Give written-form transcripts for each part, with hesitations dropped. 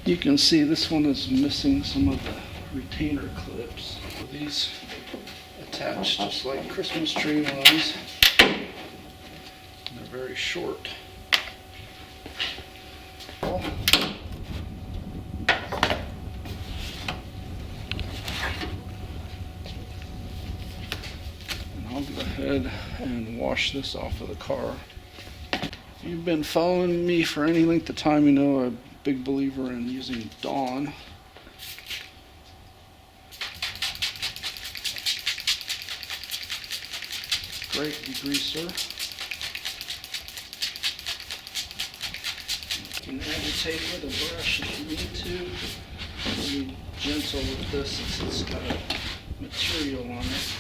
You can see this one is missing some of the retainer clips. So these attach just like Christmas tree ones. They're very short. I'll go ahead and wash this off of the car. If you've been following me for any length of time, you know I'm a big believer in using Dawn. Great degreaser. You can agitate with a brush if you need to. Be gentle with this since it's got a material on it.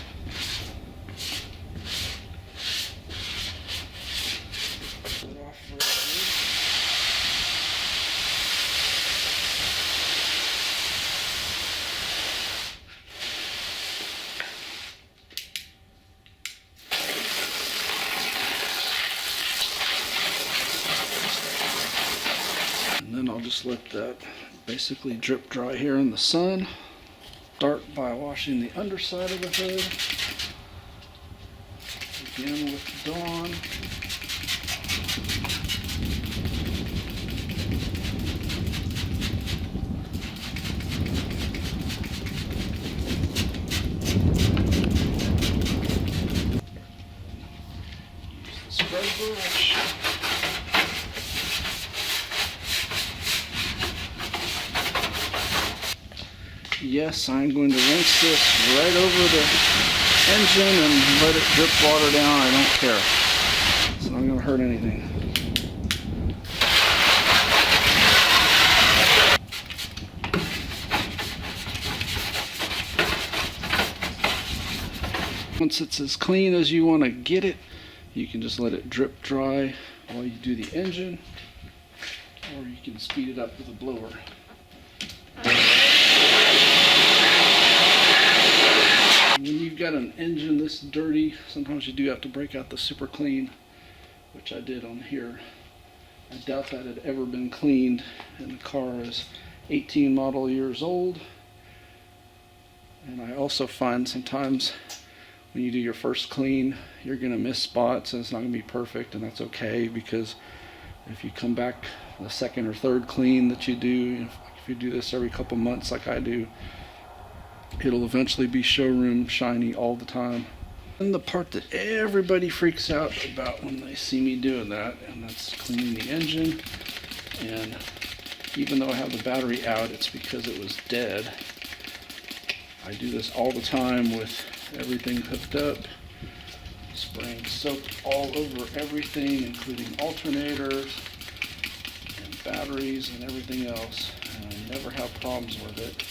And then I'll just let that basically drip dry here in the sun. Start by washing the underside of the hood. Again with Dawn. Use the spread brush. Yes, I'm going to rinse this right over the engine and let it drip water down. I don't care. It's not going to hurt anything. Once it's as clean as you want to get it, you can just let it drip dry while you do the engine, or you can speed it up with a blower. When you've got an engine this dirty, sometimes you do have to break out the super clean, which I did on here. I doubt that had ever been cleaned, and the car is 18 model years old. And I also find sometimes when you do your first clean, you're going to miss spots and it's not going to be perfect, and that's okay, because if you come back the second or third clean that you do, if you do this every couple months like I do, it'll eventually be showroom shiny all the time. And the part that everybody freaks out about when they see me doing that, and that's cleaning the engine. And even though I have the battery out, it's because it was dead. I do this all the time with everything hooked up, spraying soap all over everything, including alternators and batteries and everything else, and I never have problems with it.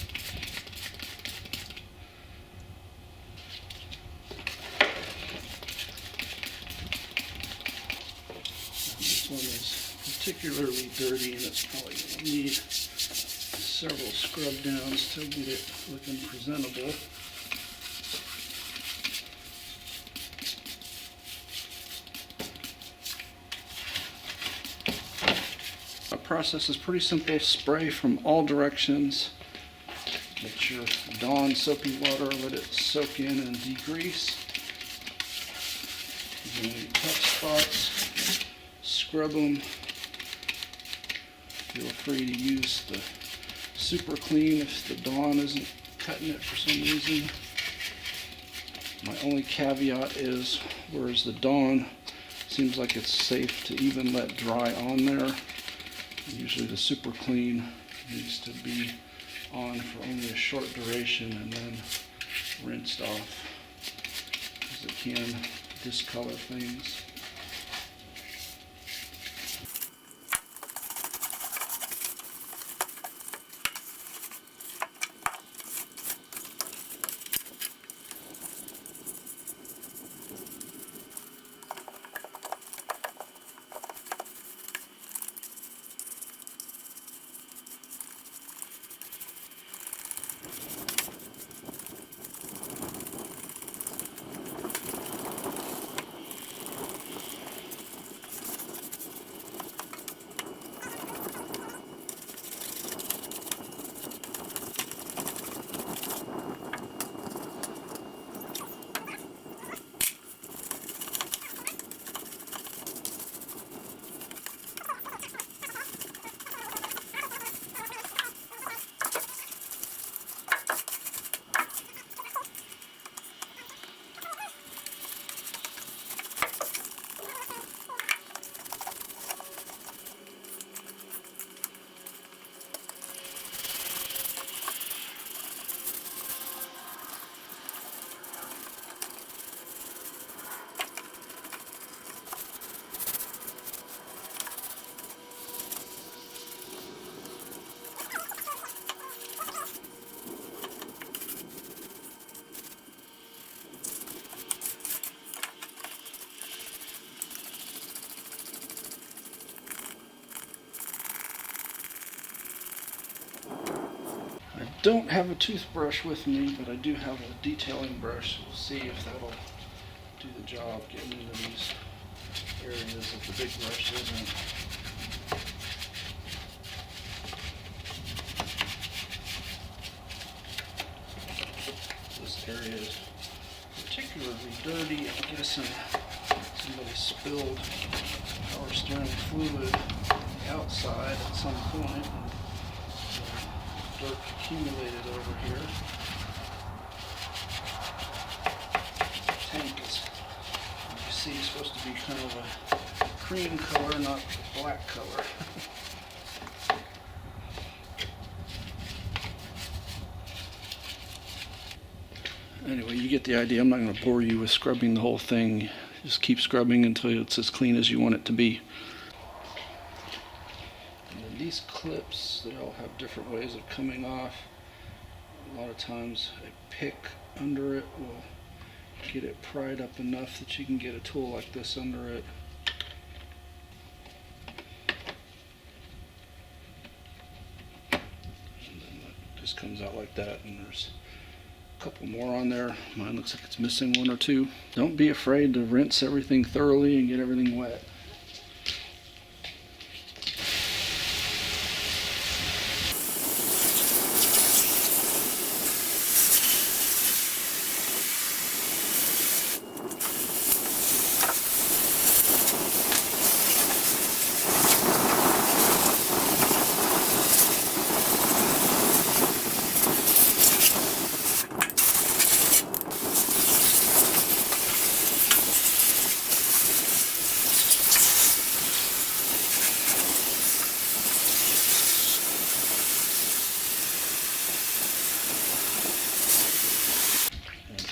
This one is particularly dirty, and it's probably going to need several scrub downs to get it looking presentable. The process is pretty simple. Spray from all directions. Get your Dawn soapy water, let it soak in and degrease. Any tough spots, scrub them. Feel free to use the super clean if the Dawn isn't cutting it for some reason. My only caveat is, whereas the Dawn seems like it's safe to even let dry on there, usually the super clean needs to be on for only a short duration and then rinsed off, because it can discolor things. don't have a toothbrush with me, but I do have a detailing brush. We'll see if that'll do the job getting into these areas that the big brush isn't. This area is particularly dirty. I'm guessing somebody spilled power steering fluid outside at some point, and dirt accumulated over here. The tank is, as you see, supposed to be kind of a cream color, not black color. Anyway, you get the idea. I'm not going to bore you with scrubbing the whole thing. Just keep scrubbing until it's as clean as you want it to be. And then these clips, they all have different ways of coming off. A lot of times a pick under it will get it pried up enough that you can get a tool like this under it. And then that just comes out like that, and there's couple more on there. Mine looks like it's missing one or two. Don't be afraid to rinse everything thoroughly and get everything wet.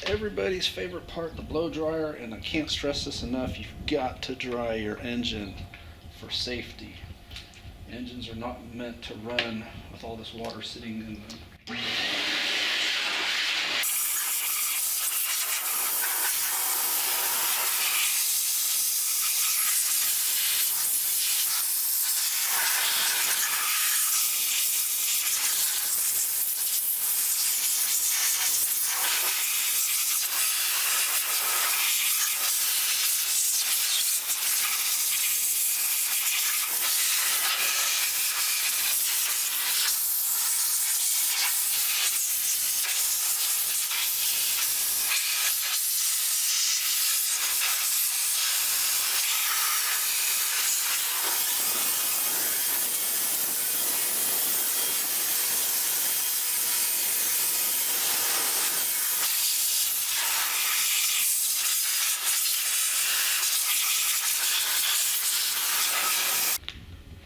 Everybody's favorite part, the blow dryer, and I can't stress this enough, you've got to dry your engine for safety. Engines are not meant to run with all this water sitting in them.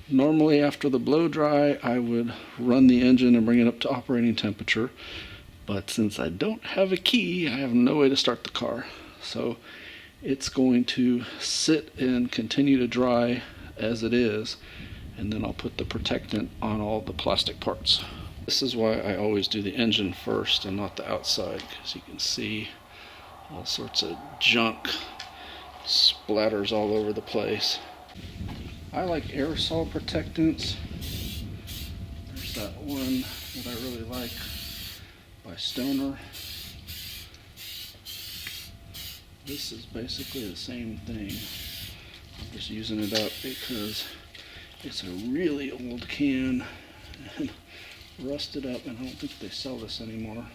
Normally after the blow dry, I would run the engine and bring it up to operating temperature, but since I don't have a key, I have no way to start the car. So it's going to sit and continue to dry as it is, and then I'll put the protectant on all the plastic parts. This is why I always do the engine first and not the outside, because you can see all sorts of junk splatters all over the place. I like aerosol protectants. There's that one that I really like by Stoner. This is basically the same thing. I'm just using it up because it's a really old can and rusted up, and I don't think they sell this anymore.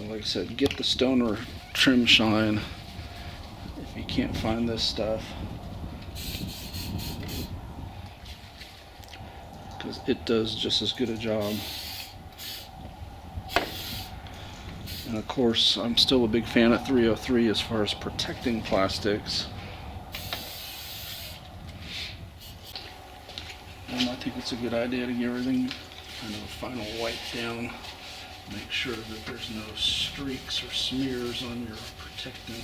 Like I said, get the Stoner trim shine if you can't find this stuff, because it does just as good a job. And of course, I'm still a big fan of 303 as far as protecting plastics. And I think it's a good idea to get everything kind of a final wipe down. Make sure that there's no streaks or smears on your protectant.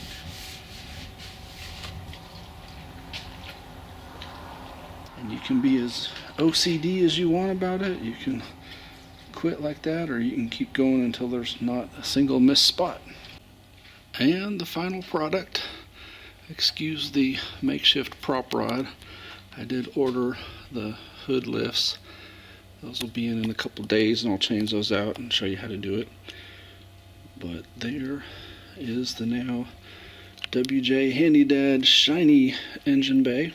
And you can be as OCD as you want about it. You can quit like that, or you can keep going until there's not a single missed spot. And the final product, excuse the makeshift prop rod. I did order the hood lifts. Those will be in a couple days, and I'll change those out and show you how to do it. But there is the now WJ Handy Dad shiny engine bay.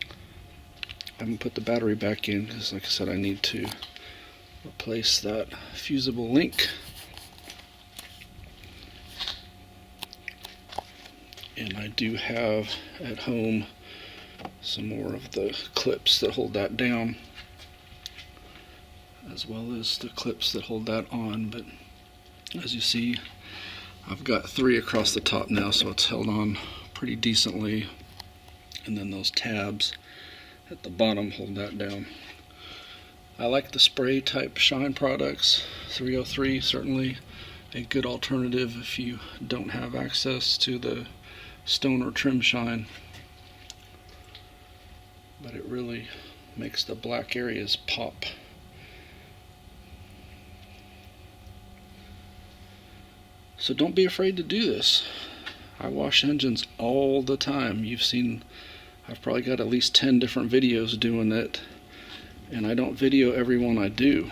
I haven't put the battery back in because, like I said, I need to replace that fusible link. And I do have at home some more of the clips that hold that down, as well as the clips that hold that on. But as you see, I've got 3 across the top now, so it's held on pretty decently. And then those tabs at the bottom hold that down. I like the spray type shine products. 303 certainly a good alternative if you don't have access to the stone or trim shine. But it really makes the black areas pop. So don't be afraid to do this. I wash engines all the time. You've seen, I've probably got at least 10 different videos doing it. And I don't video every one I do.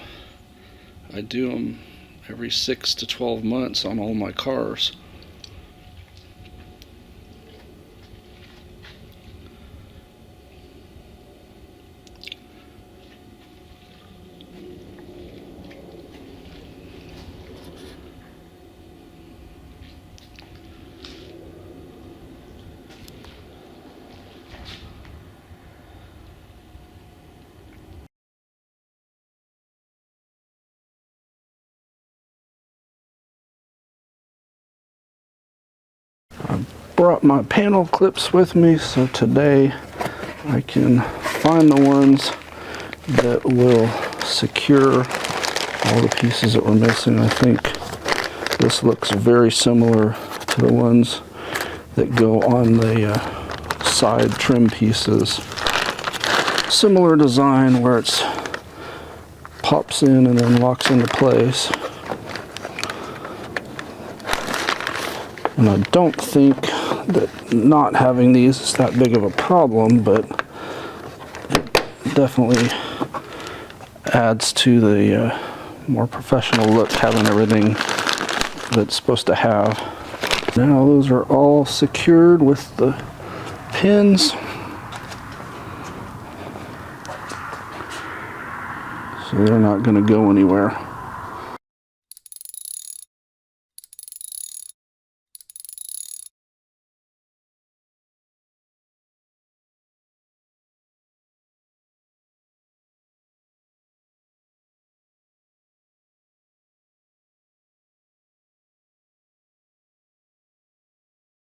I do them every 6 to 12 months on all my cars. Brought my panel clips with me, so today I can find the ones that will secure all the pieces that we're missing. I think this looks very similar to the ones that go on the side trim pieces. Similar design where it's pops in and then locks into place. And I don't think that not having these is that big of a problem, but it definitely adds to the more professional look, having everything that it's supposed to have. Now those are all secured with the pins. So they're not going to go anywhere.